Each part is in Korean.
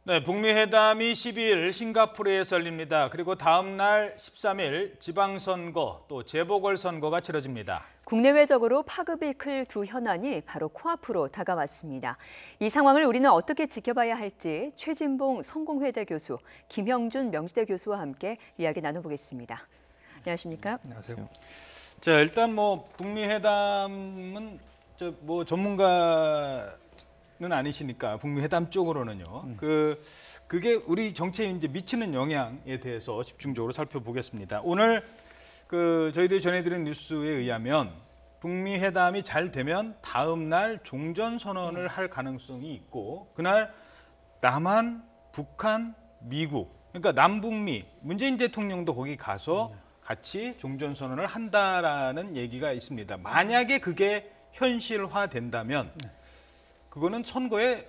네, 북미 회담이 12일 싱가포르에서 열립니다. 그리고 다음 날 13일 지방선거 또 재보궐선거가 치러집니다. 국내외적으로 파급이 클 두 현안이 바로 코앞으로 다가왔습니다. 이 상황을 우리는 어떻게 지켜봐야 할지 최진봉 성공회대 교수, 김형준 명지대 교수와 함께 이야기 나눠보겠습니다. 안녕하십니까? 안녕하세요. 자, 일단 북미 회담은 전문가는 아니시니까 북미 회담 쪽으로는요. 그게 우리 정치에 이제 미치는 영향에 대해서 집중적으로 살펴보겠습니다. 오늘 저희들이 전해드린 뉴스에 의하면 북미 회담이 잘 되면 다음 날 종전 선언을 할 가능성이 있고 그날 남한, 북한, 미국 그러니까 남북미 문재인 대통령도 거기 가서 같이 종전 선언을 한다라는 얘기가 있습니다. 만약에 그게 현실화된다면 그거는 선거에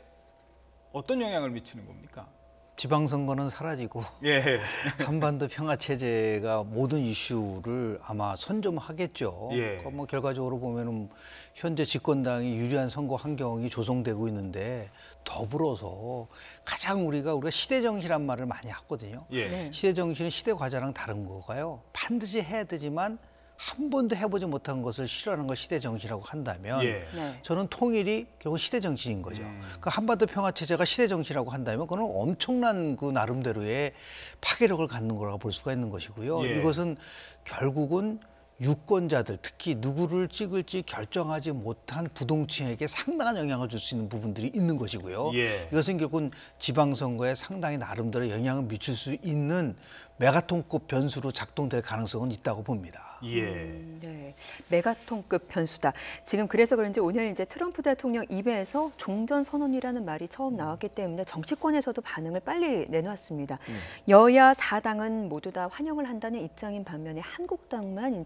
어떤 영향을 미치는 겁니까? 지방선거는 사라지고 예. 한반도 평화체제가 모든 이슈를 아마 선점하겠죠. 예. 그러니까 결과적으로 보면은 현재 집권당이 유리한 선거 환경이 조성되고 있는데 더불어서 가장 우리가 시대정신이란 말을 많이 하거든요. 예. 네. 시대정신은 시대과자랑 다른 거가요. 반드시 해야 되지만 한 번도 해보지 못한 것을 싫어하는 걸 시대정신이라고 한다면 예. 네. 저는 통일이 결국 시대정신인 거죠. 그러니까 한반도 평화체제가 시대정신이라고 한다면 그건 엄청난 그 나름대로의 파괴력을 갖는 거라고 볼 수가 있는 것이고요. 예. 이것은 결국은 유권자들, 특히 누구를 찍을지 결정하지 못한 부동층에게 상당한 영향을 줄 수 있는 부분들이 있는 것이고요. 예. 이것은 결국은 지방선거에 상당히 나름대로 영향을 미칠 수 있는 메가톤급 변수로 작동될 가능성은 있다고 봅니다. 예. 네, 메가톤급 변수다. 지금 그래서 그런지 오늘 이제 트럼프 대통령 입에서 종전 선언이라는 말이 처음 나왔기 때문에 정치권에서도 반응을 빨리 내놨습니다. 여야 4당은 모두 다 환영을 한다는 입장인 반면에 한국당만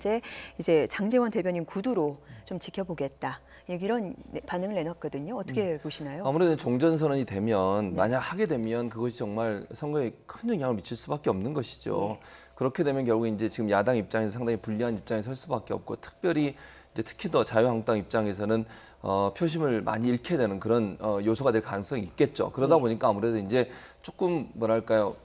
이제 장제원 대변인 구두로 좀 지켜보겠다. 이런 반응을 내놨거든요. 어떻게 보시나요? 아무래도 종전선언이 되면 만약 하게 되면 그것이 정말 선거에 큰 영향을 미칠 수밖에 없는 것이죠. 그렇게 되면 결국 이제 지금 야당 입장에서 상당히 불리한 입장에 설 수밖에 없고 특히 더 자유한국당 입장에서는 표심을 많이 잃게 되는 그런 요소가 될 가능성이 있겠죠. 그러다 보니까 아무래도 이제 조금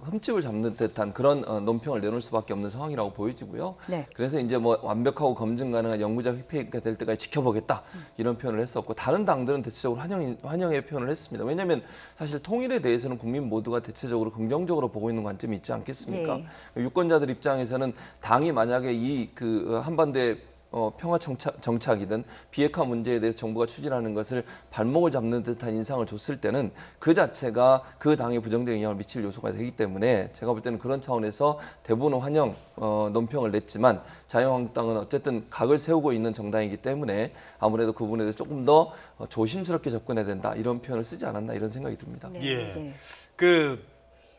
흠집을 잡는 듯한 그런 논평을 내놓을 수밖에 없는 상황이라고 보여지고요. 네. 그래서 이제 완벽하고 검증 가능한 영구적 회피가 될 때까지 지켜보겠다 이런 표현을 했었고 다른 당들은 대체적으로 환영의 표현을 했습니다. 왜냐하면 사실 통일에 대해서는 국민 모두가 대체적으로 긍정적으로 보고 있는 관점이 있지 않겠습니까? 예. 유권자들 입장에서는 당이 만약에 한반도의 평화 정착이든 비핵화 문제에 대해서 정부가 추진하는 것을 발목을 잡는 듯한 인상을 줬을 때는 그 자체가 그 당에 부정적인 영향을 미칠 요소가 되기 때문에 제가 볼 때는 그런 차원에서 대부분은 환영 논평을 냈지만 자유한국당은 어쨌든 각을 세우고 있는 정당이기 때문에 아무래도 그 부분에 대해서 조금 더 조심스럽게 접근해야 된다 이런 표현을 쓰지 않았나 이런 생각이 듭니다. 네. 예. 네.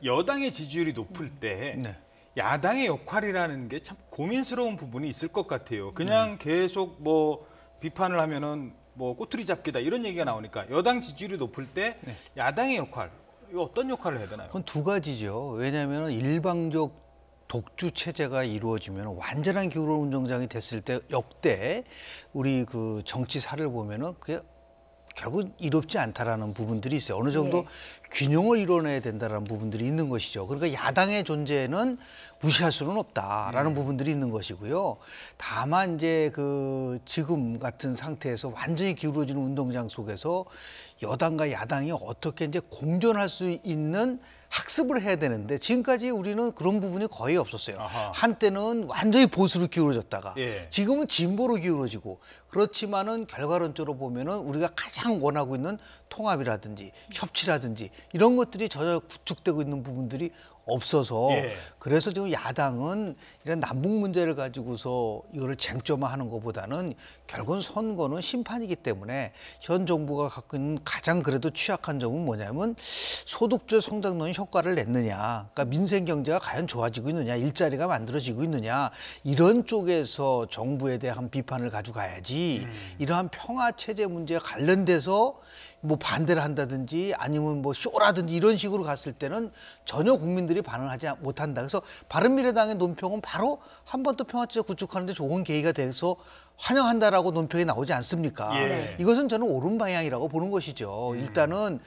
여당의 지지율이 높을 때 네. 야당의 역할이라는 게 참 고민스러운 부분이 있을 것 같아요. 그냥 계속 비판을 하면은 꼬투리 잡기다 이런 얘기가 나오니까 여당 지지율이 높을 때 야당의 역할, 이거 어떤 역할을 해야 되나요? 그건 두 가지죠. 왜냐하면 일방적 독주 체제가 이루어지면 완전한 기울어 운동장이 됐을 때 역대 우리 그 정치사를 보면은 그게 결국 이롭지 않다라는 부분들이 있어요. 어느 정도 예. 균형을 이뤄내야 된다라는 부분들이 있는 것이죠. 그러니까 야당의 존재는 무시할 수는 없다라는 부분들이 있는 것이고요. 다만 이제 지금 같은 상태에서 완전히 기울어지는 운동장 속에서 여당과 야당이 어떻게 이제 공존할 수 있는 학습을 해야 되는데 지금까지 우리는 그런 부분이 거의 없었어요. 아하. 한때는 완전히 보수로 기울어졌다가 예. 지금은 진보로 기울어지고 그렇지만은 결과론적으로 보면은 우리가 가장 원하고 있는 통합이라든지 협치라든지 이런 것들이 전혀 구축되고 있는 부분들이 없어서 예. 그래서 지금 야당은 이런 남북 문제를 가지고서 이거를 쟁점화하는 것보다는 결국은 선거는 심판이기 때문에 현 정부가 갖고 있는 가장 그래도 취약한 점은 뭐냐면 소득주의 성장론이 효과를 냈느냐, 그러니까 민생 경제가 과연 좋아지고 있느냐, 일자리가 만들어지고 있느냐 이런 쪽에서 정부에 대한 비판을 가져가야지 이러한 평화 체제 문제에 관련돼서 반대를 한다든지 아니면 쇼라든지 이런 식으로 갔을 때는 전혀 국민들이 반응하지 못한다. 그래서 바른미래당의 논평은 바로 한반도 평화체제 구축하는 데 좋은 계기가 돼서 환영한다라고 논평이 나오지 않습니까? 예. 이것은 저는 옳은 방향이라고 보는 것이죠. 일단은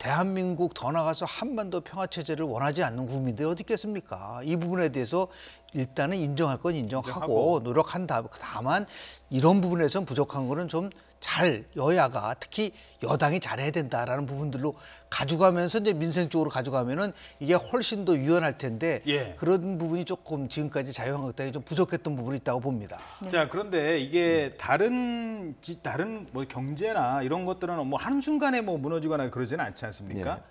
대한민국 더 나가서 한반도 평화 체제를 원하지 않는 국민들이 어디 있겠습니까? 이 부분에 대해서 일단은 인정할 건 인정하고 노력한다. 다만 이런 부분에서 부족한 거는 좀 잘 여야가 특히 여당이 잘해야 된다라는 부분들로 가져가면서 이제 민생 쪽으로 가져가면은 이게 훨씬 더 유연할 텐데 예. 그런 부분이 조금 지금까지 자유한국당이 좀 부족했던 부분이 있다고 봅니다. 자, 그런데 이게 다른 뭐 경제나 이런 것들은 뭐 한순간에 뭐 무너지거나 그러지는 않지 않습니까? 네.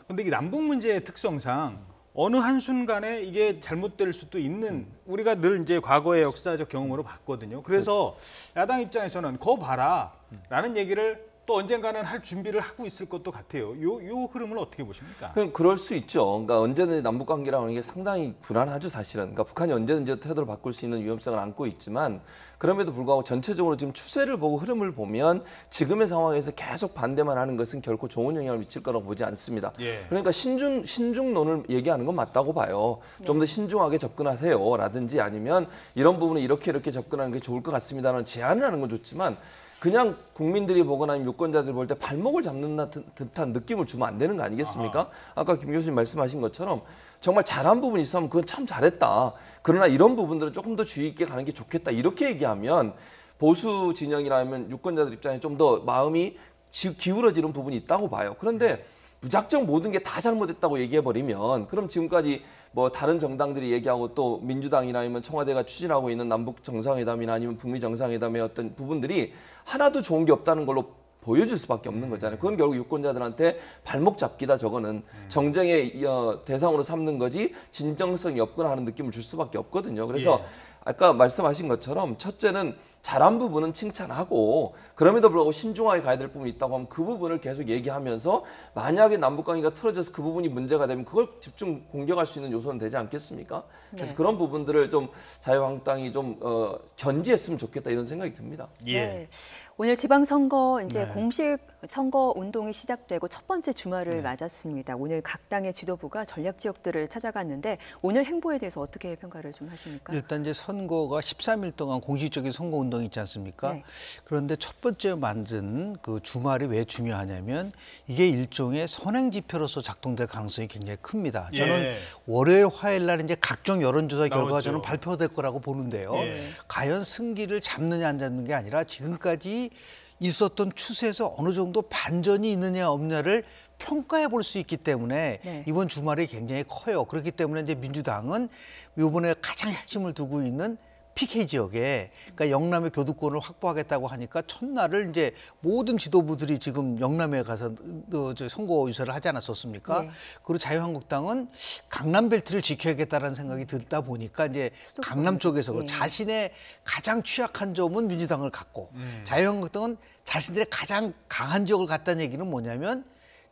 근데 이게 남북 문제의 특성상 어느 한순간에 이게 잘못될 수도 있는 우리가 늘 이제 과거의 역사적 경험으로 봤거든요. 그래서 야당 입장에서는 거 봐라 라는 얘기를 또 언젠가는 할 준비를 하고 있을 것도 같아요. 요 흐름을 어떻게 보십니까? 그럴 수 있죠. 그러니까 언제든지 남북 관계라는 게 상당히 불안하죠, 사실은. 그러니까 북한이 언제든지 태도를 바꿀 수 있는 위험성을 안고 있지만 그럼에도 불구하고 전체적으로 지금 추세를 보고 흐름을 보면 지금의 상황에서 계속 반대만 하는 것은 결코 좋은 영향을 미칠 거라고 보지 않습니다. 예. 그러니까 신중론을 얘기하는 건 맞다고 봐요. 좀 더 신중하게 접근하세요라든지 아니면 이런 부분에 이렇게 접근하는 게 좋을 것 같습니다라는 제안을 하는 건 좋지만 그냥 국민들이 보거나 아니면 유권자들이 볼 때 발목을 잡는 듯한 느낌을 주면 안 되는 거 아니겠습니까? 아까 김 교수님 말씀하신 것처럼 정말 잘한 부분이 있으면 그건 참 잘했다. 그러나 이런 부분들은 조금 더 주의 있게 가는 게 좋겠다. 이렇게 얘기하면 보수 진영이라면 유권자들 입장에 좀 더 마음이 기울어지는 부분이 있다고 봐요. 그런데 무작정 모든 게 다 잘못했다고 얘기해버리면 그럼 지금까지 뭐 다른 정당들이 얘기하고 또 민주당이나 아니면 청와대가 추진하고 있는 남북 정상회담이나 아니면 북미 정상회담의 어떤 부분들이 하나도 좋은 게 없다는 걸로 보여줄 수밖에 없는 거잖아요. 그건 결국 유권자들한테 발목 잡기다. 저거는 정쟁의 대상으로 삼는 거지 진정성이 없거나 하는 느낌을 줄 수밖에 없거든요. 그래서 아까 말씀하신 것처럼 첫째는 잘한 부분은 칭찬하고 그럼에도 불구하고 신중하게 가야 될 부분이 있다고 하면 그 부분을 계속 얘기하면서 만약에 남북관계가 틀어져서 그 부분이 문제가 되면 그걸 집중 공격할 수 있는 요소는 되지 않겠습니까? 그래서 그런 부분들을 좀 자유한국당이 좀 견지했으면 좋겠다 이런 생각이 듭니다. 예. 네. 오늘 지방선거 이제 네. 공식 선거 운동이 시작되고 첫 번째 주말을 맞았습니다. 오늘 각 당의 지도부가 전략 지역들을 찾아갔는데 오늘 행보에 대해서 어떻게 평가를 좀 하십니까? 일단 이제 선거가 13일 동안 공식적인 선거 운동이 있지 않습니까? 네. 그런데 첫 번째 만든 그 주말이 왜 중요하냐면 이게 일종의 선행 지표로서 작동될 가능성이 굉장히 큽니다. 저는 예. 월요일, 화요일 날 이제 각종 여론조사 결과가 나오죠. 저는 발표될 거라고 보는데요. 예. 과연 승기를 잡느냐 안 잡는 게 아니라 지금까지 있었던 추세에서 어느 정도 반전이 있느냐 없느냐를 평가해 볼 수 있기 때문에 네. 이번 주말이 굉장히 커요. 그렇기 때문에 이제 민주당은 이번에 가장 핵심을 두고 있는 PK 지역에 그러니까 영남의 교두권을 확보하겠다고 하니까 첫날을 이제 모든 지도부들이 지금 영남에 가서 선거 유세를 하지 않았었습니까? 네. 그리고 자유한국당은 강남 벨트를 지켜야겠다라는 생각이 들다 보니까 이제 강남 쪽에서 네. 자신의 가장 취약한 점은 민주당을 갖고 자유한국당은 자신들의 가장 강한 지역을 갖다는 얘기는 뭐냐면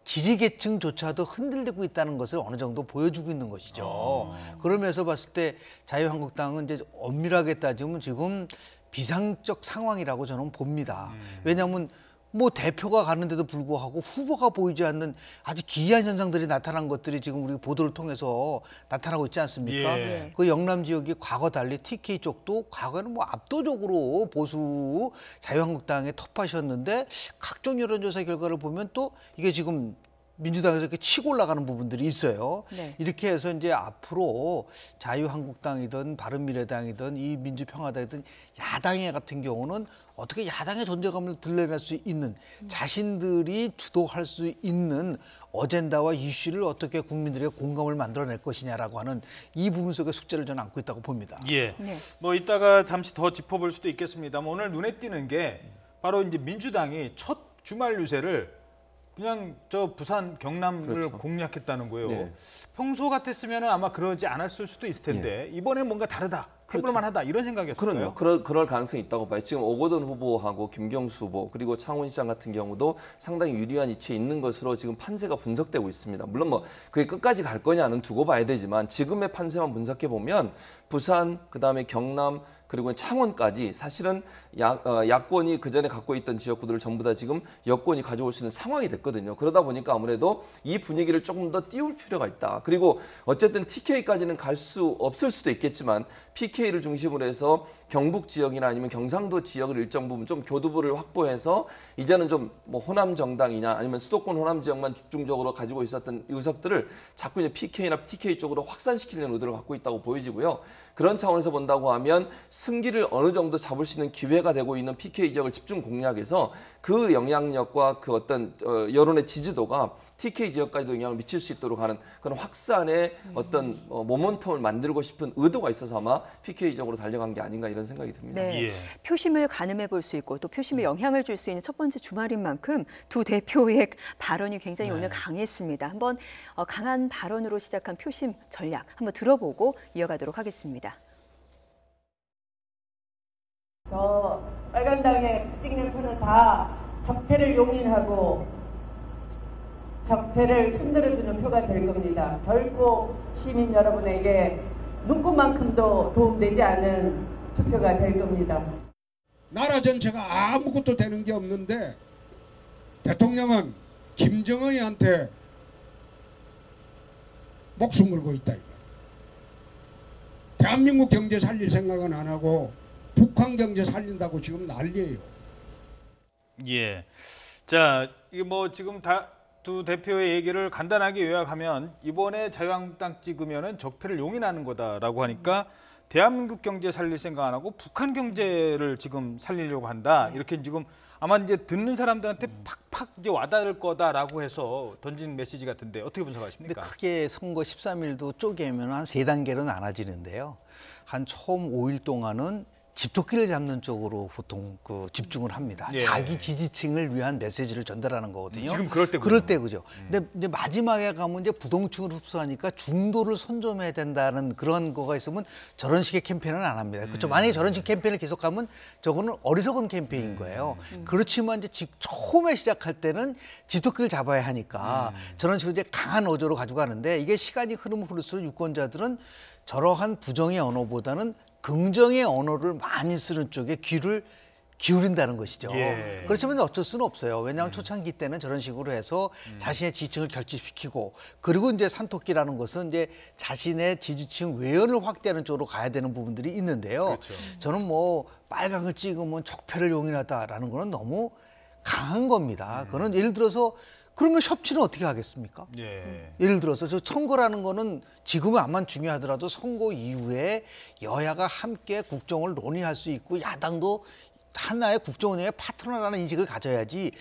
지지계층조차도 흔들리고 있다는 것을 어느 정도 보여주고 있는 것이죠. 그러면서 봤을 때 자유한국당은 이제 엄밀하게 따지면 지금 비상적 상황이라고 저는 봅니다. 왜냐하면 뭐 대표가 가는데도 불구하고 후보가 보이지 않는 아주 기이한 현상들이 나타난 것들이 지금 우리 보도를 통해서 나타나고 있지 않습니까? 예. 그 영남 지역이 과거 달리 TK 쪽도 과거에는 뭐 압도적으로 보수 자유한국당의 텃밭이었는데 각종 여론조사 결과를 보면 또 이게 지금 민주당에서 이렇게 치고 올라가는 부분들이 있어요. 네. 이렇게 해서 이제 앞으로 자유한국당이든 바른미래당이든 이 민주평화당이든 야당의 같은 경우는 어떻게 야당의 존재감을 드러낼 수 있는 자신들이 주도할 수 있는 어젠다와 이슈를 어떻게 국민들에게 공감을 만들어낼 것이냐라고 하는 이 부분 속의 숙제를 저는 안고 있다고 봅니다. 예. 네. 뭐 이따가 잠시 더 짚어볼 수도 있겠습니다만 오늘 눈에 띄는 게 바로 이제 민주당이 첫 주말 유세를 그냥 저 부산 경남을 그렇죠. 공략했다는 거예요. 네. 평소 같았으면 아마 그러지 않았을 수도 있을 텐데 이번에 뭔가 다르다, 해볼만하다 이런 생각이었어요. 그럼요. 그럴 가능성이 있다고 봐요. 지금 오거돈 후보하고 김경수 후보 그리고 창원 시장 같은 경우도 상당히 유리한 위치에 있는 것으로 지금 판세가 분석되고 있습니다. 물론 뭐 그게 끝까지 갈 거냐는 두고 봐야 되지만 지금의 판세만 분석해 보면 부산 그다음에 경남 그리고 창원까지 사실은 야권이 그전에 갖고 있던 지역구들을 전부 다 지금 여권이 가져올 수 있는 상황이 됐거든요. 그러다 보니까 아무래도 이 분위기를 조금 더 띄울 필요가 있다. 그리고 어쨌든 TK까지는 갈 수 없을 수도 있겠지만 PK PK를 중심으로 해서 경북 지역이나 아니면 경상도 지역을 일정 부분 좀 교두보를 확보해서 이제는 좀 뭐 호남 정당이냐 아니면 수도권 호남 지역만 집중적으로 가지고 있었던 의석들을 자꾸 이제 PK나 TK 쪽으로 확산시키려는 의도를 갖고 있다고 보여지고요. 그런 차원에서 본다고 하면 승기를 어느 정도 잡을 수 있는 기회가 되고 있는 PK 지역을 집중 공략해서 그 영향력과 그 어떤 여론의 지지도가 TK 지역까지도 영향을 미칠 수 있도록 하는 그런 확산의 어떤 모멘텀을 만들고 싶은 의도가 있어서 아마 PK 지역으로 달려간 게 아닌가 이런 생각이 듭니다. 네. 예. 표심을 가늠해 볼 수 있고 또 표심에 영향을 줄 수 있는 첫 번째 주말인 만큼 두 대표의 발언이 굉장히 오늘 강했습니다. 한번 강한 발언으로 시작한 표심 전략 한번 들어보고 이어가도록 하겠습니다. 저 빨간당에 찍는 표는 다 적폐를 용인하고 적폐를 손들어주는 표가 될 겁니다. 결코 시민 여러분에게 눈꽃만큼도 도움되지 않은 투표가 될 겁니다. 나라 전체가 아무것도 되는 게 없는데 대통령은 김정은이한테 목숨 걸고 있다. 대한민국 경제 살릴 생각은 안 하고 북한 경제 살린다고 지금 난리예요. 예. 자, 이게 뭐 지금 두 대표의 얘기를 간단하게 요약하면 이번에 자유한국당 찍으면은 적폐를 용인하는 거다라고 하니까 대한민국 경제 살릴 생각 안 하고 북한 경제를 지금 살리려고 한다. 이렇게 지금 아마 이제 듣는 사람들한테 팍팍 이제 와닿을 거다라고 해서 던진 메시지 같은데 어떻게 근데 분석하십니까? 크게 선거 13일도 쪼개면 한 3단계로 나눠지는데요. 한 처음 5일 동안은 집토끼를 잡는 쪽으로 보통 그 집중을 합니다. 예. 자기 지지층을 위한 메시지를 전달하는 거거든요. 지금 그럴 때군요. 그럴 때 그죠. 근데 이제 마지막에 가면 이제 부동층을 흡수하니까 중도를 선점해야 된다는 그런 거가 있으면 저런 식의 캠페인은 안 합니다. 그렇죠. 만약에 저런 식 캠페인을 계속하면 저거는 어리석은 캠페인인 거예요. 그렇지만 이제 처음에 시작할 때는 집토끼를 잡아야 하니까 저런 식으로 이제 강한 어조로 가지고 가는데 이게 시간이 흐르면 흐를수록 유권자들은 저러한 부정의 언어보다는 긍정의 언어를 많이 쓰는 쪽에 귀를 기울인다는 것이죠. 예. 그렇지만 어쩔 수는 없어요. 왜냐하면 초창기 때는 저런 식으로 해서 자신의 지지층을 결집시키고 그리고 이제 산토끼라는 것은 이제 자신의 지지층 외연을 확대하는 쪽으로 가야 되는 부분들이 있는데요. 그렇죠. 저는 뭐 빨강을 찍으면 적폐를 용인하다라는 거는 너무 강한 겁니다. 그거는 예를 들어서 그러면 협치는 어떻게 하겠습니까? 예. 예를 들어서 저 선거라는 거는 지금은 암만 중요하더라도 선거 이후에 여야가 함께 국정을 논의할 수 있고 야당도 하나의 국정 운영의 파트너라는 인식을 가져야지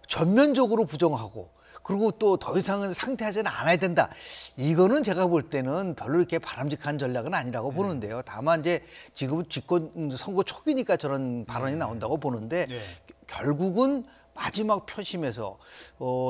전면적으로 부정하고 그리고 또 더 이상은 상대하지는 않아야 된다. 이거는 제가 볼 때는 별로 이렇게 바람직한 전략은 아니라고 보는데요. 다만 이제 지금은 선거 초기니까 저런 발언이 나온다고 보는데 네. 결국은 마지막 표심에서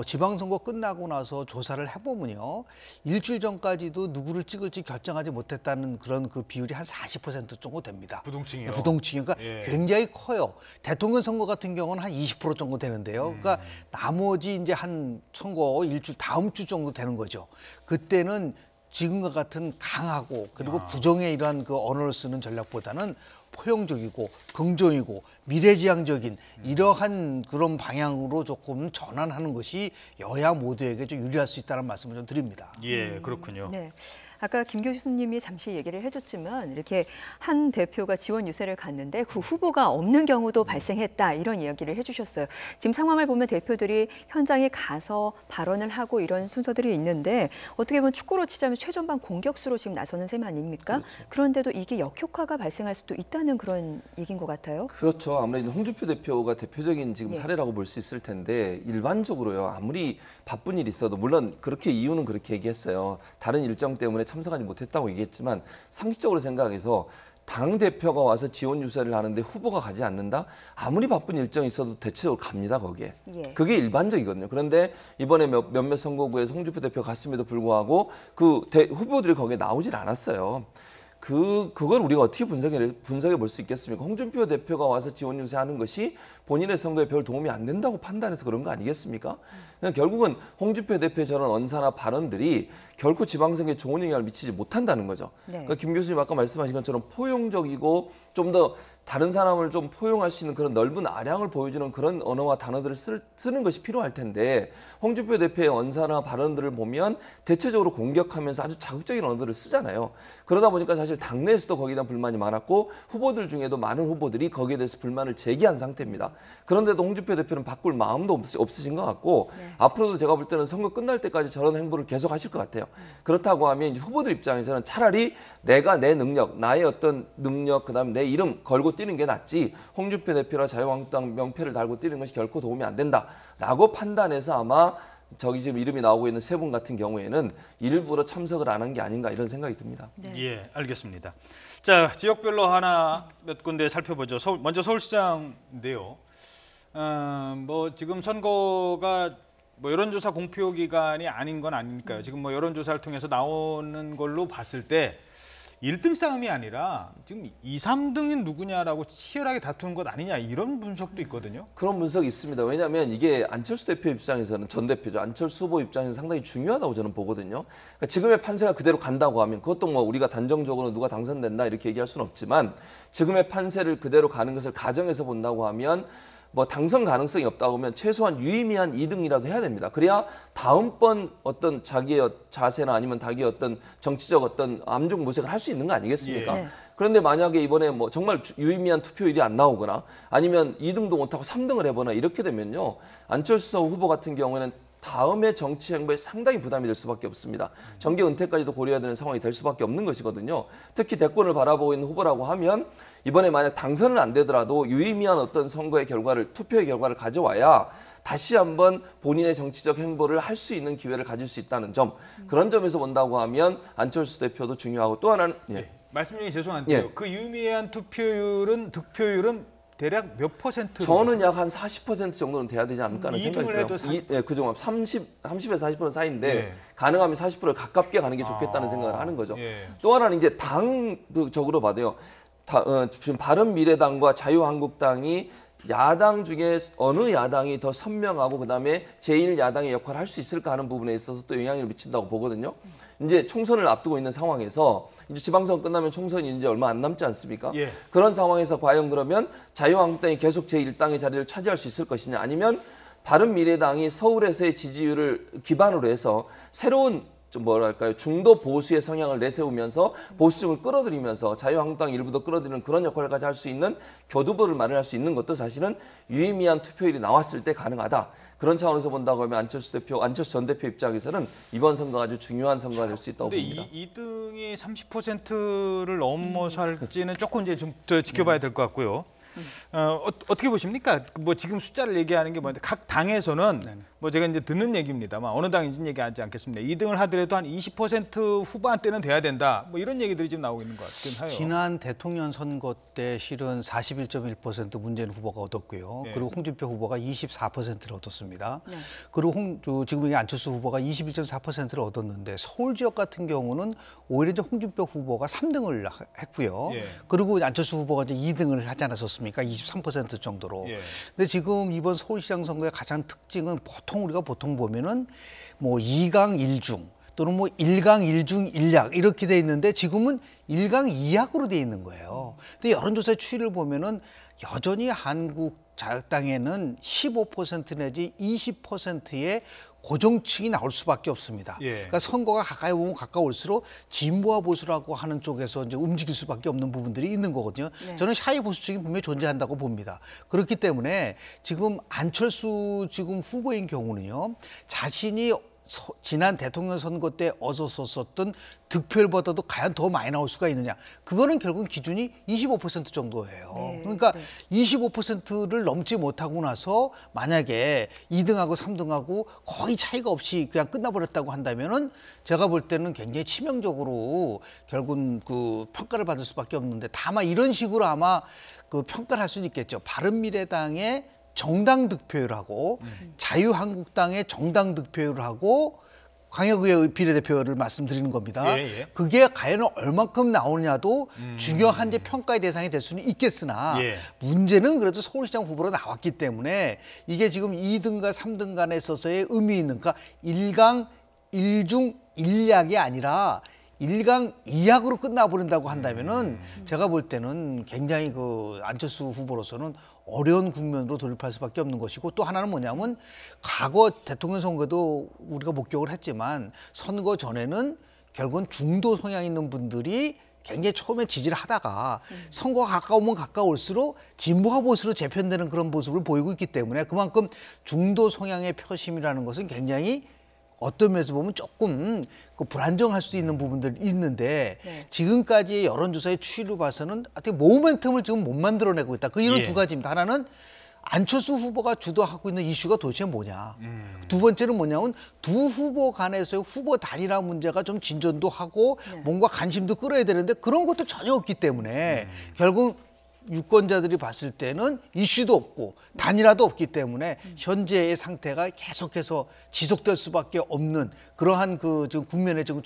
지방선거 끝나고 나서 조사를 해보면요. 일주일 전까지도 누구를 찍을지 결정하지 못했다는 그런 그 비율이 한 40% 정도 됩니다. 부동층이요? 부동층이. 그러니까 예. 굉장히 커요. 대통령 선거 같은 경우는 한 20% 정도 되는데요. 그러니까 나머지 이제 한 선거 일주일 다음 주 정도 되는 거죠. 그때는 지금과 같은 강하고 그리고 부정의 이러한 그 언어를 쓰는 전략보다는 포용적이고 긍정이고 미래지향적인 이러한 그런 방향으로 조금 전환하는 것이 여야 모두에게 좀 유리할 수 있다는 말씀을 좀 드립니다. 예, 그렇군요. 네. 아까 김 교수님이 잠시 얘기를 해줬지만 이렇게 한 대표가 지원 유세를 갔는데 그 후보가 없는 경우도 발생했다 이런 이야기를 해주셨어요. 지금 상황을 보면 대표들이 현장에 가서 발언을 하고 이런 순서들이 있는데 어떻게 보면 축구로 치자면 최전방 공격수로 지금 나서는 셈 아닙니까? 그렇죠. 그런데도 이게 역효과가 발생할 수도 있다는 그런 얘기인 것 같아요. 그렇죠. 아무래도 홍준표 대표가 대표적인 지금 예. 사례라고 볼 수 있을 텐데 일반적으로요. 아무리 바쁜 일이 있어도 물론 그렇게 이유는 그렇게 얘기했어요. 다른 일정 때문에 참석하지 못했다고 얘기했지만 상식적으로 생각해서 당 대표가 와서 지원 유세를 하는데 후보가 가지 않는다? 아무리 바쁜 일정이 있어도 대체적으로 갑니다 거기에. 예. 그게 일반적이거든요. 그런데 이번에 몇몇 선거구에서 홍준표 대표가 갔음에도 불구하고 그 후보들이 거기에 나오질 않았어요. 그걸 우리가 어떻게 분석해 볼 수 있겠습니까? 홍준표 대표가 와서 지원 유세하는 것이 본인의 선거에 별 도움이 안 된다고 판단해서 그런 거 아니겠습니까? 결국은 홍준표 대표의 저런 언사나 발언들이 결코 지방선거에 좋은 영향을 미치지 못한다는 거죠. 네. 그러니까 김 교수님 아까 말씀하신 것처럼 포용적이고 좀 더 다른 사람을 좀 포용할 수 있는 그런 넓은 아량을 보여주는 그런 언어와 단어들을 쓰는 것이 필요할 텐데 홍준표 대표의 언사나 발언들을 보면 대체적으로 공격하면서 아주 자극적인 언어들을 쓰잖아요. 그러다 보니까 사실 당내에서도 거기에 대한 불만이 많았고 후보들 중에도 많은 후보들이 거기에 대해서 불만을 제기한 상태입니다. 그런데도 홍준표 대표는 바꿀 마음도 없으신 것 같고 앞으로도 제가 볼 때는 선거 끝날 때까지 저런 행보를 계속 하실 것 같아요. 그렇다고 하면 이제 후보들 입장에서는 차라리 내가 내 능력, 나의 어떤 능력, 그다음에 내 이름 걸고 뛰는 게 낫지 홍준표 대표나 자유한국당 명패를 달고 뛰는 것이 결코 도움이 안 된다라고 판단해서 아마 저기 지금 이름이 나오고 있는 세 분 같은 경우에는 일부러 참석을 안 한 게 아닌가 이런 생각이 듭니다. 네. 예, 알겠습니다. 자, 지역별로 하나 몇 군데 살펴보죠. 먼저 서울시장인데요. 뭐 지금 선거가 뭐 여론조사 공표 기간이 아닌 건 아니니까요. 지금 뭐 여론조사를 통해서 나오는 걸로 봤을 때 1등 싸움이 아니라 지금 2, 3등이 누구냐라고 치열하게 다투는 것 아니냐 이런 분석도 있거든요. 그런 분석이 있습니다. 왜냐하면 이게 안철수 대표 입장에서는 전 대표죠. 안철수 후보 입장에서 상당히 중요하다고 저는 보거든요. 그러니까 지금의 판세가 그대로 간다고 하면 그것도 뭐 우리가 단정적으로 누가 당선된다 이렇게 얘기할 수는 없지만 지금의 판세를 그대로 가는 것을 가정해서 본다고 하면 뭐 당선 가능성이 없다고 하면 최소한 유의미한 2등이라도 해야 됩니다. 그래야 다음번 어떤 자기의 자세나 아니면 자기의 어떤 정치적 어떤 암중 모색을 할 수 있는 거 아니겠습니까? 예. 그런데 만약에 이번에 뭐 정말 유의미한 투표율이 안 나오거나 아니면 2등도 못하고 3등을 해보나 이렇게 되면요. 안철수 후보 같은 경우에는 다음의 정치 행보에 상당히 부담이 될 수밖에 없습니다. 정계 은퇴까지도 고려해야 되는 상황이 될 수밖에 없는 것이거든요. 특히 대권을 바라보고 있는 후보라고 하면 이번에 만약 당선은 안 되더라도 유의미한 어떤 선거의 결과를 투표의 결과를 가져와야 다시 한번 본인의 정치적 행보를 할 수 있는 기회를 가질 수 있다는 점 그런 점에서 본다고 하면 안철수 대표도 중요하고 또 하나는 예. 말씀 중에 죄송한데요. 예. 그 유의미한 득표율은 대략 몇 퍼센트? 저는 약 한 40% 정도는 돼야 되지 않을까 하는 생각이 2등을 들어요. 해도 예, 그 정도 30에서 40% 사이인데 예. 가능하면 40%에 가깝게 가는 게 좋겠다는 생각을 하는 거죠. 예. 또 하나는 이제 당적으로 봐도요. 지금 바른미래당과 자유한국당이 야당 중에 어느 야당이 더 선명하고 그다음에 제1야당의 역할을 할 수 있을까 하는 부분에 있어서 또 영향을 미친다고 보거든요. 이제 총선을 앞두고 있는 상황에서 이제 지방선거 끝나면 총선이 이제 얼마 안 남지 않습니까? 예. 그런 상황에서 과연 그러면 자유한국당이 계속 제1당의 자리를 차지할 수 있을 것이냐 아니면 바른미래당이 서울에서의 지지율을 기반으로 해서 새로운 좀 뭐랄까요 중도 보수의 성향을 내세우면서 보수층을 끌어들이면서 자유한국당 일부도 끌어들이는 그런 역할까지 할 수 있는 교두보를 마련할 수 있는 것도 사실은 유의미한 투표율이 나왔을 때 가능하다. 그런 차원에서 본다고 하면 안철수 전 대표 입장에서는 이번 선거가 아주 중요한 선거가 될 수 있다고 근데 봅니다. 2등이 30%를 넘어설지는 조금 이제 좀 지켜봐야 될 것 같고요. 어떻게 보십니까? 뭐 지금 숫자를 얘기하는 게 뭐인데 각 당에서는 뭐 제가 이제 듣는 얘기입니다만 어느 당인지는 얘기하지 않겠습니다. 2등을 하더라도 한 20% 후반대는 돼야 된다. 뭐 이런 얘기들이 지금 나오고 있는 것 같긴 해요. 지난 대통령 선거 때 실은 41.1% 문재인 후보가 얻었고요. 네. 그리고 홍준표 후보가 24%를 얻었습니다. 네. 그리고 지금 이게 안철수 후보가 21.4%를 얻었는데 서울 지역 같은 경우는 오히려 이제 홍준표 후보가 3등을 했고요. 예. 그리고 안철수 후보가 이제 2등을 하지 않았었습니까? 23% 정도로. 예. 근데 지금 이번 서울시장 선거의 가장 특징은 우리가 보통 보면은 뭐 2강 1중 또는 뭐 1강 1중 1약 이렇게 돼 있는데 지금은 1강 2약으로 돼 있는 거예요. 근데 여론조사 추이를 보면은 여전히 한국자유당에는 15% 내지 20%의 고정층이 나올 수밖에 없습니다. 예. 그러니까 선거가 가까이 오면 가까울수록 진보와 보수라고 하는 쪽에서 이제 움직일 수밖에 없는 부분들이 있는 거거든요. 네. 저는 샤이 보수층이 분명히 존재한다고 봅니다. 그렇기 때문에 지금 안철수 지금 후보인 경우는요, 자신이 지난 대통령 선거 때 얻었었던 득표율보다도 과연 더 많이 나올 수가 있느냐. 그거는 결국 기준이 25% 정도예요. 네, 그러니까 네. 25%를 넘지 못하고 나서 만약에 2등하고 3등하고 거의 차이가 없이 그냥 끝나버렸다고 한다면은 제가 볼 때는 굉장히 치명적으로 결국은 그 평가를 받을 수밖에 없는데 다만 이런 식으로 아마 그 평가를 할 수는 있겠죠. 바른미래당의 정당 득표율하고 자유한국당의 정당 득표율하고 광역의회 비례대표를 말씀드리는 겁니다. 예, 예. 그게 과연 얼만큼 나오느냐도 중요한 이제 평가의 대상이 될 수는 있겠으나 예. 문제는 그래도 서울시장 후보로 나왔기 때문에 이게 지금 2등과 3등 간에 있어서의 의미 있는 그러니까 1강 일중일약이 아니라 일강이약으로 끝나버린다고 한다면은 제가 볼 때는 굉장히 그 안철수 후보로서는 어려운 국면으로 돌입할 수밖에 없는 것이고, 또 하나는 뭐냐면 과거 대통령 선거도 우리가 목격을 했지만 선거 전에는 결국은 중도 성향 있는 분들이 굉장히 처음에 지지를 하다가 선거가 가까우면 가까울수록 진보가 보수로 재편되는 그런 모습을 보이고 있기 때문에 그만큼 중도 성향의 표심이라는 것은 굉장히 어떤 면에서 보면 조금 그 불안정할 수 있는 부분들이 있는데 네. 지금까지의 여론조사의 추이로 봐서는 어떻게 모멘텀을 지금 못 만들어내고 있다. 그 이런 예. 두 가지입니다. 하나는 안철수 후보가 주도하고 있는 이슈가 도대체 뭐냐. 두 번째는 뭐냐면 두 후보 간에서의 후보 단일화 문제가 좀 진전도 하고 뭔가 관심도 끌어야 되는데 그런 것도 전혀 없기 때문에 결국 유권자들이 봤을 때는 이슈도 없고 단일화도 없기 때문에 현재의 상태가 계속해서 지속될 수밖에 없는 그러한 그 지금 국면에 지금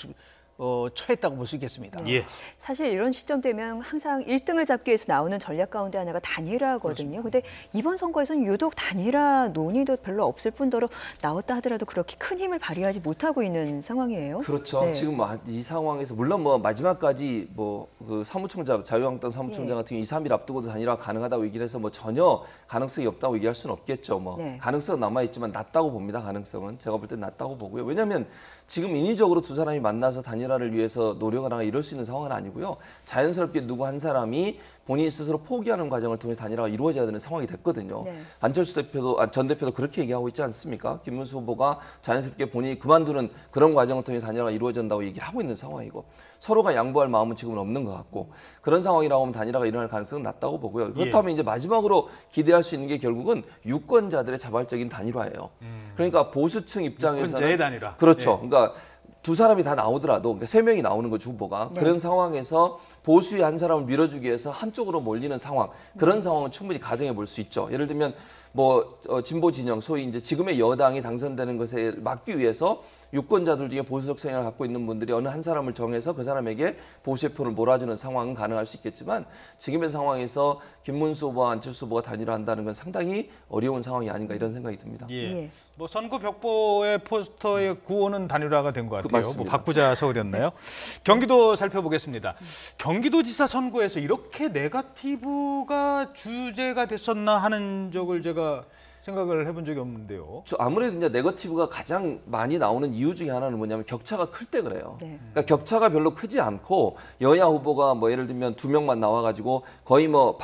처했다고 볼 수 있겠습니다. 예. 사실 이런 시점 되면 항상 1등을 잡기 위해서 나오는 전략 가운데 하나가 단일화거든요. 근데 이번 선거에서는 유독 단일화 논의도 별로 없을 뿐더러 나왔다 하더라도 그렇게 큰 힘을 발휘하지 못하고 있는 상황이에요. 그렇죠. 네. 지금 이 상황에서 물론 뭐 마지막까지 뭐 그 사무총장, 자유한국당 사무총장 같은 경우 2, 3일 앞두고도 단일화 가능하다고 얘기를 해서 뭐 전혀 가능성이 없다고 얘기할 수는 없겠죠. 뭐 네. 가능성은 남아 있지만 낮다고 봅니다. 가능성은 제가 볼 때 낮다고 보고요. 왜냐하면 지금 인위적으로 두 사람이 만나서 단일화를 위해서 노력을 하거나 이럴 수 있는 상황은 아니고요. 자연스럽게 누구 한 사람이 본인 스스로 포기하는 과정을 통해 단일화가 이루어져야 되는 상황이 됐거든요. 네. 안철수 대표도 전 대표도 그렇게 얘기하고 있지 않습니까? 김문수 후보가 자연스럽게 본인이 그만두는 그런 과정을 통해 단일화가 이루어진다고 얘기를 하고 있는 상황이고 서로가 양보할 마음은 지금은 없는 것 같고 그런 상황이라고 하면 단일화가 일어날 가능성은 낮다고 보고요. 그렇다면 이제 마지막으로 기대할 수 있는 게 결국은 유권자들의 자발적인 단일화예요. 그러니까 보수층 입장에서는 유권자의 단일화. 그렇죠. 예. 그러니까 두 사람이 다 나오더라도 그러니까 3명이 나오는 거죠 후보가. 네. 그런 상황에서 보수의 한 사람을 밀어주기 위해서 한쪽으로 몰리는 상황 그런 상황은 충분히 가정해 볼 수 있죠. 예를 들면 뭐 진보 진영 소위 이제 지금의 여당이 당선되는 것에 막기 위해서 유권자들 중에 보수적 성향을 갖고 있는 분들이 어느 한 사람을 정해서 그 사람에게 보수의 표를 몰아주는 상황은 가능할 수 있겠지만 지금의 상황에서 김문수 후보와 안철수 후보가 단일화한다는 건 상당히 어려운 상황이 아닌가 이런 생각이 듭니다. 예. 예. 뭐 선거 벽보의 포스터의 구호는 단일화가 된 것 같아요. 뭐 맞습니다. 바꾸자 서울이었나요? 경기도 살펴보겠습니다. 경기도지사 선거에서 이렇게 네거티브가 주제가 됐었나 하는 적을 제가 생각을 해본 적이 없는데요. 아무래도 이제 네거티브가 가장 많이 나오는 이유 중에 하나는 뭐냐면 격차가 클 때 그래요. 네. 그러니까 격차가 별로 크지 않고 여야 후보가 뭐 예를 들면 2명만 나와가지고 거의 뭐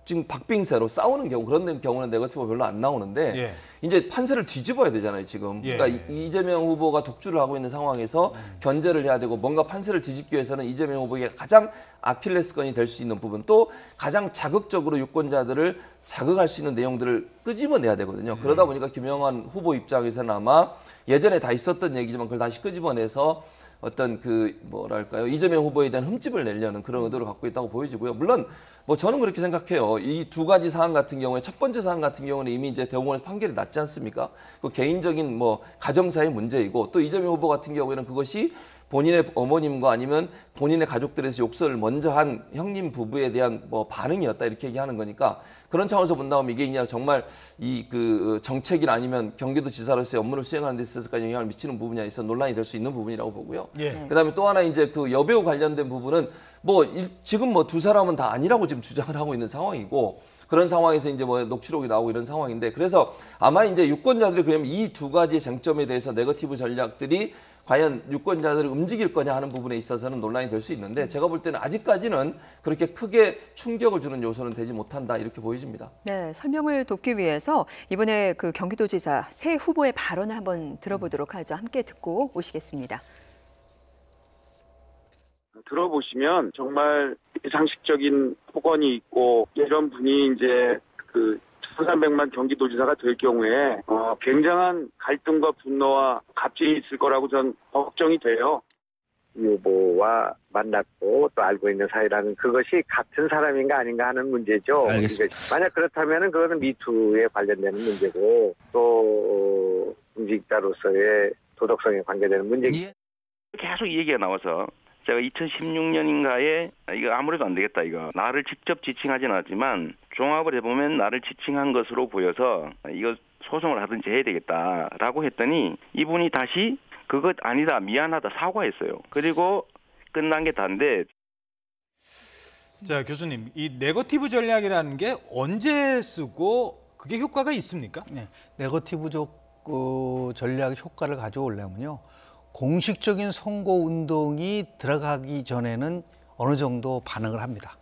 지금 박빙세로 싸우는 경우 그런 경우는 네거티브가 별로 안 나오는데 예. 이제 판세를 뒤집어야 되잖아요 지금. 예. 그러니까 이재명 후보가 독주를 하고 있는 상황에서 견제를 해야 되고 뭔가 판세를 뒤집기 위해서는 이재명 후보에게 가장 아킬레스건이 될 수 있는 부분 또 가장 자극적으로 유권자들을 자극할 수 있는 내용들을 끄집어내야 되거든요. 그러다 보니까 김영환 후보 입장에서는 아마 예전에 다 있었던 얘기지만 그걸 다시 끄집어내서 어떤 그 뭐랄까요 이재명 후보에 대한 흠집을 내려는 그런 의도를 갖고 있다고 보여지고요. 물론 뭐 저는 그렇게 생각해요. 이 두 가지 사안 같은 경우에 첫 번째 사안 같은 경우는 이미 이제 대법원에서 판결이 났지 않습니까? 그 개인적인 뭐 가정사의 문제이고 또 이재명 후보 같은 경우에는 그것이 본인의 어머님과 아니면 본인의 가족들에서 욕설을 먼저 한 형님 부부에 대한 뭐 반응이었다 이렇게 얘기하는 거니까 그런 차원에서 본다면 이게 그냥 정말 이 그 정책이나 아니면 경기도지사로서의 업무를 수행하는 데 있어서까지 영향을 미치는 부분이 있어 논란이 될 수 있는 부분이라고 보고요. 예. 그다음에 또 하나 이제 그 여배우 관련된 부분은 뭐 지금 뭐 두 사람은 다 아니라고 지금 주장을 하고 있는 상황이고 그런 상황에서 이제 뭐 녹취록이 나오고 이런 상황인데 그래서 아마 이제 유권자들이 그러면 이 두 가지 쟁점에 대해서 네거티브 전략들이 과연 유권자들을 움직일 거냐 하는 부분에 있어서는 논란이 될 수 있는데 제가 볼 때는 아직까지는 그렇게 크게 충격을 주는 요소는 되지 못한다 이렇게 보여집니다. 네, 설명을 돕기 위해서 이번에 그 경기도지사 새 후보의 발언을 한번 들어보도록 하죠. 함께 듣고 오시겠습니다. 들어보시면 정말 상식적인 폭언이 있고 이런 분이 이제 그 1,300만 경기도지사가 될 경우에 굉장한 갈등과 분노와 갑질이 있을 거라고 전 걱정이 돼요. 후보와 만났고 또 알고 있는 사이라는 그것이 같은 사람인가 아닌가 하는 문제죠. 알겠습니다. 만약 그렇다면 그거는 미투에 관련되는 문제고 또 공직자로서의 도덕성에 관계되는 문제고. 계속 이 얘기가 나와서 제가 2016년인가에 이거 아무래도 안 되겠다 이거 나를 직접 지칭하진 않았지만 종합을 해보면 나를 지칭한 것으로 보여서 이거 소송을 하든지 해야 되겠다라고 했더니 이분이 다시 그것 아니다, 미안하다, 사과했어요. 그리고 끝난 게 다인데. 자, 교수님, 이 네거티브 전략이라는 게 언제 쓰고 그게 효과가 있습니까? 네, 네거티브적 전략 효과를 가져오려면요, 공식적인 선거 운동이 들어가기 전에는 어느 정도 반응을 합니다.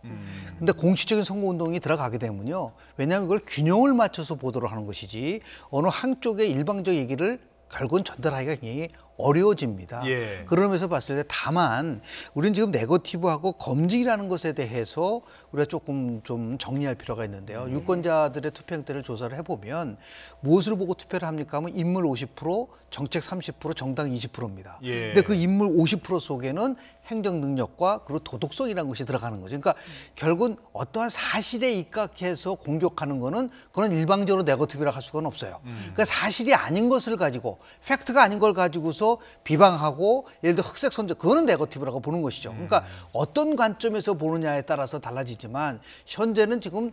근데 공식적인 선거 운동이 들어가게 되면요, 왜냐하면 이걸 균형을 맞춰서 보도를 하는 것이지 어느 한쪽의 일방적 얘기를 결국은 전달하기가 굉장히 어려워집니다. 예. 그런 면에서 봤을 때 다만 우리는 지금 네거티브하고 검증이라는 것에 대해서 우리가 조금 좀 정리할 필요가 있는데요. 유권자들의 투표 행태를 조사를 해보면 무엇을 보고 투표를 합니까 하면 인물 50%, 정책 30%, 정당 20%입니다. 예. 근데 그 인물 50% 속에는 행정 능력과 그리고 도덕성이라는 것이 들어가는 거죠. 그러니까 결국은 어떠한 사실에 입각해서 공격하는 거는 그건 일방적으로 네거티브라고 할 수가 없어요. 그러니까 사실이 아닌 것을 가지고, 팩트가 아닌 걸 가지고서 비방하고, 예를 들어 흑색 선전, 그거는 네거티브라고 보는 것이죠. 그러니까 어떤 관점에서 보느냐에 따라서 달라지지만 현재는 지금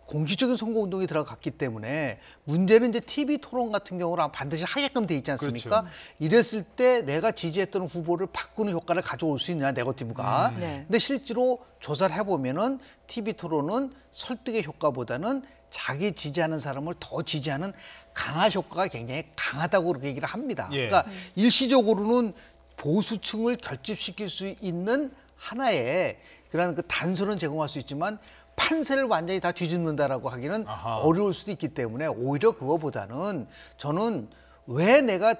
공식적인 선거운동이 들어갔기 때문에 문제는 이제 TV 토론 같은 경우는 반드시 하게끔 돼 있지 않습니까? 그렇죠. 이랬을 때 내가 지지했던 후보를 바꾸는 효과를 가져올 수 있느냐, 네거티브가. 네. 근데 실제로 조사를 해보면은 TV 토론은 설득의 효과보다는 자기 지지하는 사람을 더 지지하는 강화 효과가 굉장히 강하다고 그렇게 얘기를 합니다. 예. 그러니까 일시적으로는 보수층을 결집시킬 수 있는 하나의 그런 그 단서는 제공할 수 있지만 판세를 완전히 다 뒤집는다라고 하기는 아하. 어려울 수도 있기 때문에 오히려 그거보다는 저는 왜 내가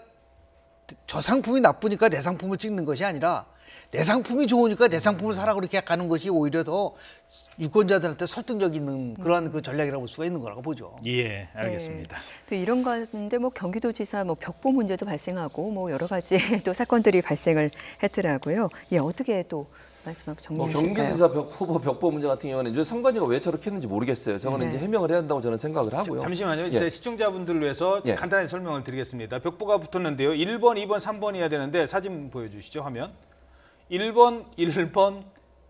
저 상품이 나쁘니까 내 상품을 찍는 것이 아니라 내 상품이 좋으니까 내 상품을 사라고 그렇게 가는 것이 오히려 더 유권자들한테 설득력 있는 그러한 그 전략이라고 볼 수가 있는 거라고 보죠. 예, 알겠습니다. 또 이런 가운데 뭐 경기도지사 뭐 벽보 문제도 발생하고 뭐 여러 가지 또 사건들이 발생을 했더라고요. 예, 어떻게 또 말씀 정리하실까요? 경기도지사 후보 벽보 문제 같은 경우는 이제 선관위가 왜 저렇게 했는지 모르겠어요. 저거는 네. 이제 해명을 해야 한다고 저는 생각을 하고요. 잠시만요. 예. 이제 시청자분들을 위해서 예. 간단히 설명을 드리겠습니다. 벽보가 붙었는데요. 1번, 2번, 3번이어야 되는데 사진 보여주시죠, 화면. 1번,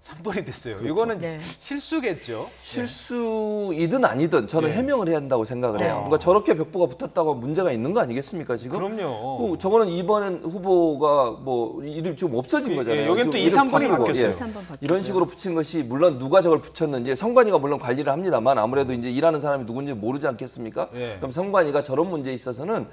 3번이 됐어요. 이거는 네. 실수겠죠. 실수이든 아니든 저는 예. 해명을 해야 한다고 생각을 해요. 그러니까 저렇게 벽보가 붙었다고 문제가 있는 거 아니겠습니까 지금? 그럼요. 저거는 이번 후보가 뭐 이름 지금 없어진 거잖아요. 예, 여긴 또 지금 2, 3번이 바꾸고, 바뀌었어요. 2, 3번 바뀌고요. 이런 식으로 붙인 것이 물론 누가 저걸 붙였는지 선관위가 물론 관리를 합니다만 아무래도 이제 일하는 사람이 누군지 모르지 않겠습니까? 예. 그럼 선관위가 저런 문제에 있어서는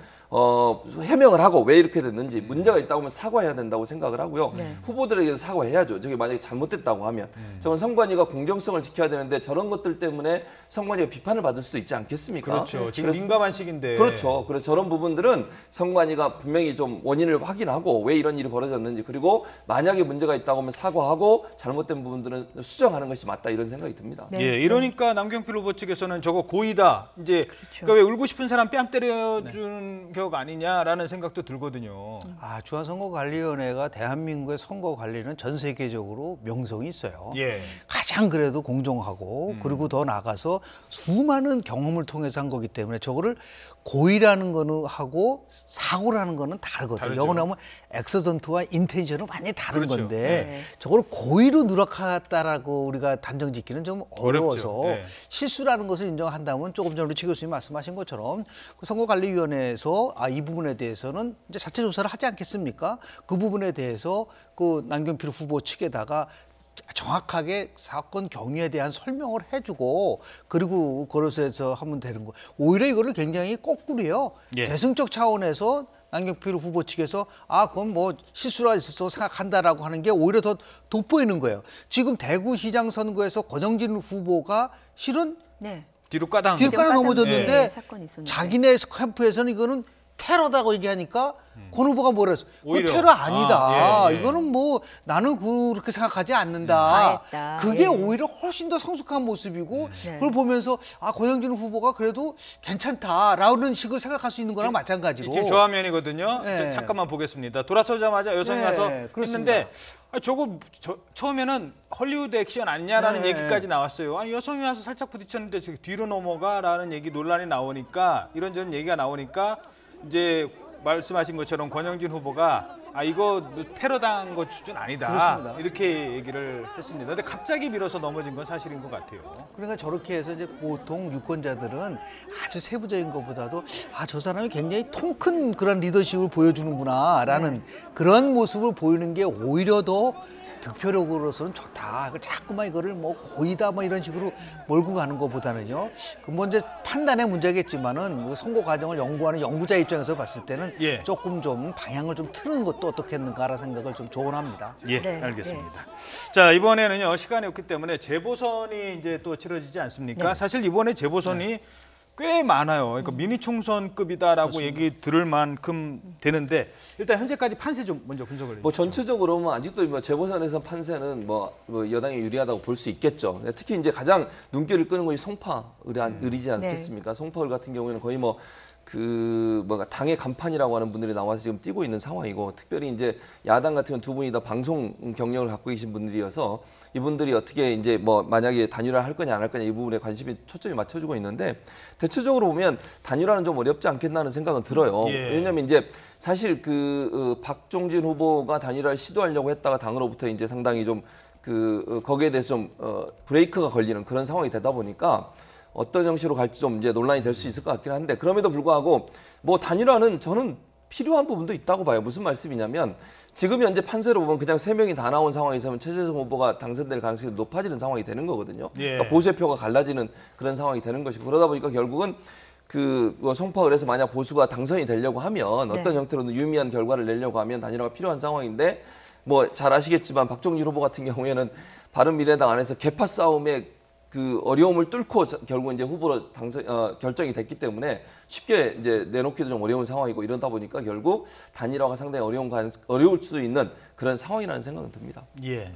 해명을 하고 왜 이렇게 됐는지 문제가 있다고 하면 사과해야 된다고 생각을 하고요. 네. 후보들에게도 사과해야죠. 저게 만약에 잘못됐다고 하면 저건 선관위가 공정성을 지켜야 되는데 저런 것들 때문에 선관위가 비판을 받을 수도 있지 않겠습니까? 그렇죠. 지금 그래서- 민감한 시기인데. 그렇죠. 그래서 저런 부분들은 선관위가 분명히 좀 원인을 확인하고 왜 이런 일이 벌어졌는지 그리고 만약에 문제가 있다고 하면 사과하고 잘못된 부분들은 수정하는 것이 맞다 이런 생각이 듭니다. 네. 예, 이러니까 남경필 후보 측에서는 저거 고의다. 이제 그렇죠. 그러니까 왜 울고 싶은 사람 뺨 때려준 격 아니냐라는 생각도 들거든요. 중앙선거관리위원회가 대한민국의 선거 관리는 전 세계적으로 명성이 있어요. 예. 가장 그래도 공정하고 그리고 더 나아가서 수많은 경험을 통해서 한 거기 때문에 저거를 고의라는 거는 하고 사고라는 거는 다르거든요. 다르죠. 영어로 하면 액시던트와 인텐션은 완전히 다른 그렇죠. 건데 네. 저걸 고의로 누락했다라고 우리가 단정 짓기는 좀 어려워서 어렵죠. 네. 실수라는 것을 인정한다면 조금 전에 최 교수님 말씀하신 것처럼 그 선거관리위원회에서 이 부분에 대해서는 이제 자체 조사를 하지 않겠습니까? 그 부분에 대해서 그 남경필 후보 측에다가 정확하게 사건 경위에 대한 설명을 해주고 그리고 그것에 해서 하면 되는 거. 오히려 이거를 굉장히 거꾸로요. 예. 대승적 차원에서 남경필 후보 측에서 그건 뭐 실수가 있어서 생각한다라고 하는 게 오히려 더 돋보이는 거예요. 지금 대구시장 선거에서 권영진 후보가 실은 네. 뒤로 까당. 뒤로 까당 넘어졌는데 네, 사건이 있었는데. 자기네 캠프에서는 이거는 테러다고 얘기하니까 권 후보가 뭐라 했어? 그 오히려. 테러 아니다. 예, 예. 이거는 뭐 나는 그렇게 생각하지 않는다. 과했다. 그게 예. 오히려 훨씬 더 성숙한 모습이고 네. 그걸 보면서 권영진 후보가 그래도 괜찮다라는 식으로 생각할 수 있는 거랑 마찬가지로. 지금 저 화면이거든요. 네. 잠깐만 보겠습니다. 돌아서자마자 여성이 네, 와서 그렇습니다. 했는데 저거 처음에는 헐리우드 액션 아니냐라는 네. 얘기까지 나왔어요. 아니 여성이 와서 살짝 부딪혔는데 저기 뒤로 넘어가라는 얘기 논란이 나오니까 이런저런 얘기가 나오니까 이제 말씀하신 것처럼 권영진 후보가 이거 테러 당한 것 수준 아니다. 그렇습니다. 이렇게 얘기를 했습니다. 근데 갑자기 밀어서 넘어진 건 사실인 것 같아요. 그러니까 저렇게 해서 이제 보통 유권자들은 아주 세부적인 것보다도 저 사람이 굉장히 통 큰 그런 리더십을 보여주는구나라는 그런 모습을 보이는 게 오히려 더 득표력으로서는 좋다. 자꾸만 이거를 뭐 고의다 뭐 이런 식으로 몰고 가는 것보다는요. 그 먼저 판단의 문제겠지만은 선거 과정을 연구하는 연구자 입장에서 봤을 때는 예. 조금 좀 방향을 좀 트는 것도 어떻겠는가라는 생각을 좀 조언합니다. 예, 네, 알겠습니다. 자, 이번에는요 시간이 없기 때문에 재보선이 이제 또 치러지지 않습니까? 네. 사실 이번에 재보선이 꽤 많아요. 그러니까 미니 총선급이다라고 그렇습니다. 얘기 들을 만큼 되는데 일단 현재까지 판세 좀 먼저 분석을 해주시죠. 뭐 전체적으로는 아직도 뭐 재보선에서 판세는 뭐 여당이 유리하다고 볼 수 있겠죠. 특히 이제 가장 눈길을 끄는 것이 송파 의리지 않겠습니까? 송파 의 같은 경우에는 거의 뭐 당의 간판이라고 하는 분들이 나와서 지금 뛰고 있는 상황이고, 특별히 이제 야당 같은 경우 두 분이 다 방송 경력을 갖고 계신 분들이어서 이분들이 어떻게 이제 뭐 만약에 단일화를 할 거냐 안 할 거냐 이 부분에 관심이 초점이 맞춰지고 있는데, 대체적으로 보면 단일화는 좀 어렵지 않겠나는 생각은 들어요. 예. 왜냐하면 이제 사실 박종진 후보가 단일화를 시도하려고 했다가 당으로부터 이제 상당히 좀 거기에 대해서 좀 브레이크가 걸리는 그런 상황이 되다 보니까 어떤 형식으로 갈지 좀 이제 논란이 될 수 있을 것 같긴 한데, 그럼에도 불구하고 뭐 단일화는 저는 필요한 부분도 있다고 봐요. 무슨 말씀이냐면 지금 현재 판세로 보면 그냥 3명이 다 나온 상황에서는 최재성 후보가 당선될 가능성이 높아지는 상황이 되는 거거든요. 예. 그러니까 보수표가 갈라지는 그런 상황이 되는 것이고, 그러다 보니까 결국은 송파을에서 만약 보수가 당선이 되려고 하면 어떤 형태로든 유의미한 결과를 내려고 하면 단일화가 필요한 상황인데, 뭐 잘 아시겠지만 박종진 후보 같은 경우에는 바른미래당 안에서 계파 싸움에 어려움을 뚫고 결국 이제 후보로 결정이 됐기 때문에 쉽게 이제 내놓기도 좀 어려운 상황이고, 이러다 보니까 결국 단일화가 상당히 어려울 수도 있는 그런 상황이라는 생각은 듭니다. 예.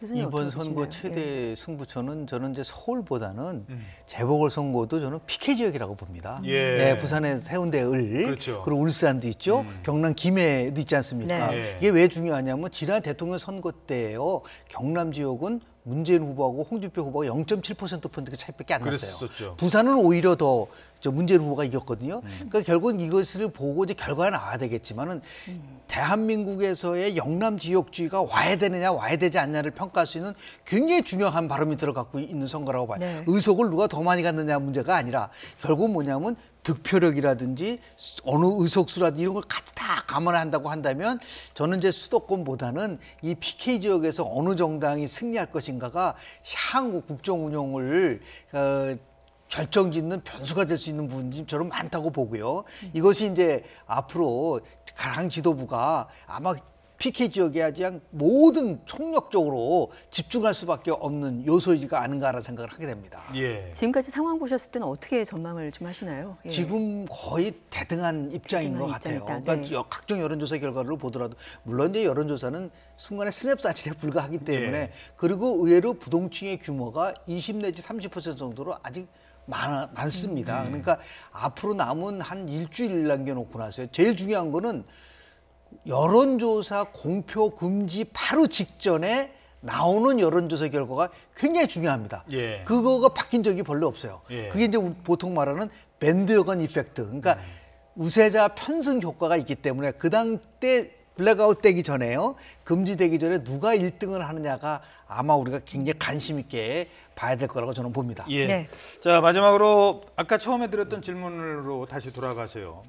교수님 이번 어떻게 선거 보시나요? 최대 승부처는 저는 이제 서울보다는 재보궐선거도 저는 PK 지역이라고 봅니다. 예. 네, 부산의 해운대 을, 그렇죠. 그리고 울산도 있죠. 경남 김해도 있지 않습니까? 네. 이게 왜 중요하냐면 지난 대통령 선거 때예요. 경남 지역은 문재인 후보하고 홍준표 후보가 0.7%포인트 차이밖에 안 났어요. 그랬었죠. 부산은 오히려 더 문재인 후보가 이겼거든요. 그러니까 결국은 이것을 보고 이제 결과가 나와야 되겠지만은 대한민국에서의 영남 지역주의가 와야 되느냐 와야 되지 않냐를 평가할 수 있는 굉장히 중요한 바로미터를 갖고 있는 선거라고 봐요. 네. 의석을 누가 더 많이 갖느냐 문제가 아니라 결국은 뭐냐면 득표력이라든지 어느 의석수라든지 이런 걸 같이 다 감안한다고 한다면 저는 이제 수도권보다는 이 PK 지역에서 어느 정당이 승리할 것인가가 향후 국정 운영을 결정짓는 변수가 될 수 있는 부분이 저는 많다고 보고요. 이것이 이제 앞으로 가상 지도부가 아마 PK 지역에 그냥 모든 총력적으로 집중할 수밖에 없는 요소이지가 아닌가라는 생각을 하게 됩니다. 예. 지금까지 상황 보셨을 때는 어떻게 전망을 좀 하시나요? 예. 지금 거의 대등한 입장인 것 같아요. 입장이다. 그러니까 네. 각종 여론조사 결과를 보더라도 물론 이제 여론조사는 순간에 스냅사진에 불과하기 때문에 예. 그리고 의외로 부동층의 규모가 20 내지 30% 정도로 아직 많습니다. 그러니까 앞으로 남은 한 일주일 남겨놓고 나서요. 제일 중요한 거는 여론조사 공표 금지 바로 직전에 나오는 여론조사 결과가 굉장히 중요합니다. 예. 그거가 바뀐 적이 별로 없어요. 예. 그게 이제 보통 말하는 밴드여건 이펙트. 그러니까 우세자 편승 효과가 있기 때문에 그 당때 블랙아웃 되기 전에요. 금지되기 전에 누가 1등을 하느냐가 아마 우리가 굉장히 관심 있게 봐야 될 거라고 저는 봅니다. 예. 네. 자, 마지막으로 아까 처음에 드렸던 질문으로 다시 돌아가세요.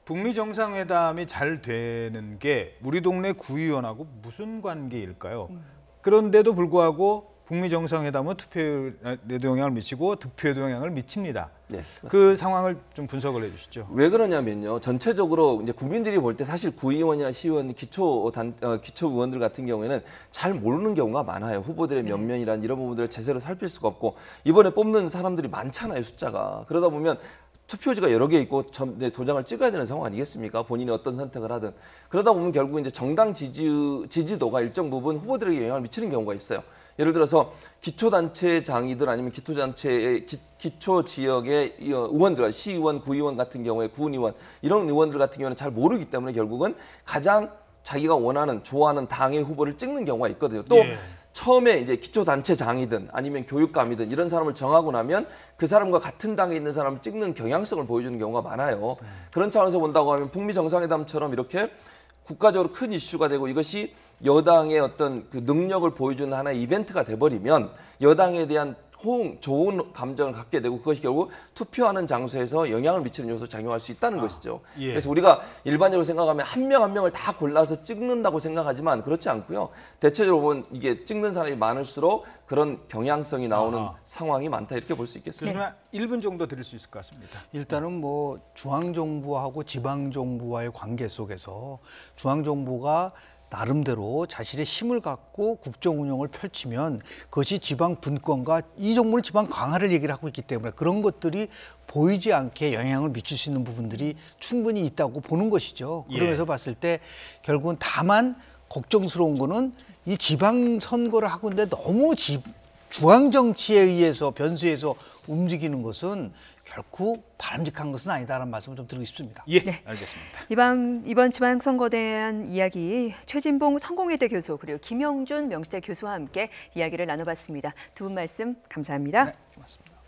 북미 정상회담이 잘 되는 게 우리 동네 구의원하고 무슨 관계일까요? 그런데도 불구하고 북미 정상회담은 투표에도 영향을 미치고 득표에도 영향을 미칩니다. 네, 그 상황을 좀 분석을 해주시죠. 왜 그러냐면요. 전체적으로 이제 국민들이 볼 때 사실 구의원이나 시의원, 기초 의원들 같은 경우에는 잘 모르는 경우가 많아요. 후보들의 면면이란 이런 부분들을 제대로 살필 수가 없고, 이번에 뽑는 사람들이 많잖아요, 숫자가. 그러다 보면 투표지가 여러 개 있고 도장을 찍어야 되는 상황 아니겠습니까? 본인이 어떤 선택을 하든. 그러다 보면 결국 이제 정당 지지도가 일정 부분 후보들에게 영향을 미치는 경우가 있어요. 예를 들어서 기초단체장이든 아니면 기초단체의 기초 지역의 의원들, 시의원, 구의원 같은 경우에 구의원 이런 의원들 같은 경우는 잘 모르기 때문에 결국은 가장 자기가 원하는 좋아하는 당의 후보를 찍는 경우가 있거든요. 또 예. 처음에 이제 기초단체장이든 아니면 교육감이든 이런 사람을 정하고 나면 그 사람과 같은 당에 있는 사람을 찍는 경향성을 보여주는 경우가 많아요. 그런 차원에서 본다고 하면 북미 정상회담처럼 이렇게 국가적으로 큰 이슈가 되고 이것이 여당의 어떤 그 능력을 보여주는 하나의 이벤트가 돼버리면 여당에 대한 호응, 좋은 감정을 갖게 되고 그것이 결국 투표하는 장소에서 영향을 미치는 요소로 작용할 수 있다는 것이죠. 예. 그래서 우리가 일반적으로 생각하면 한 명 한 명을 다 골라서 찍는다고 생각하지만 그렇지 않고요. 대체적으로 보면 이게 찍는 사람이 많을수록 그런 경향성이 나오는 아하. 상황이 많다 이렇게 볼 수 있겠습니다. 교수님 1분 정도 드릴 수 있을 것 같습니다. 일단은 뭐 중앙정부하고 지방정부와의 관계 속에서 중앙정부가 나름대로 자신의 힘을 갖고 국정 운영을 펼치면 그것이 지방 분권과 이 정부는 지방 강화를 얘기를 하고 있기 때문에 그런 것들이 보이지 않게 영향을 미칠 수 있는 부분들이 충분히 있다고 보는 것이죠. 그러면서 봤을 때 결국은 다만 걱정스러운 거는 이 지방 선거를 하고 있는데 너무 중앙 정치에 의해서 변수에서 움직이는 것은 결코 바람직한 것은 아니다라는 말씀을 좀 드리고 싶습니다. 예, 알겠습니다. 이번 지방선거에 대한 이야기 최진봉 성공회대 교수 그리고 김영준 명시대 교수와 함께 이야기를 나눠봤습니다. 두 분 말씀 감사합니다. 네, 고맙습니다.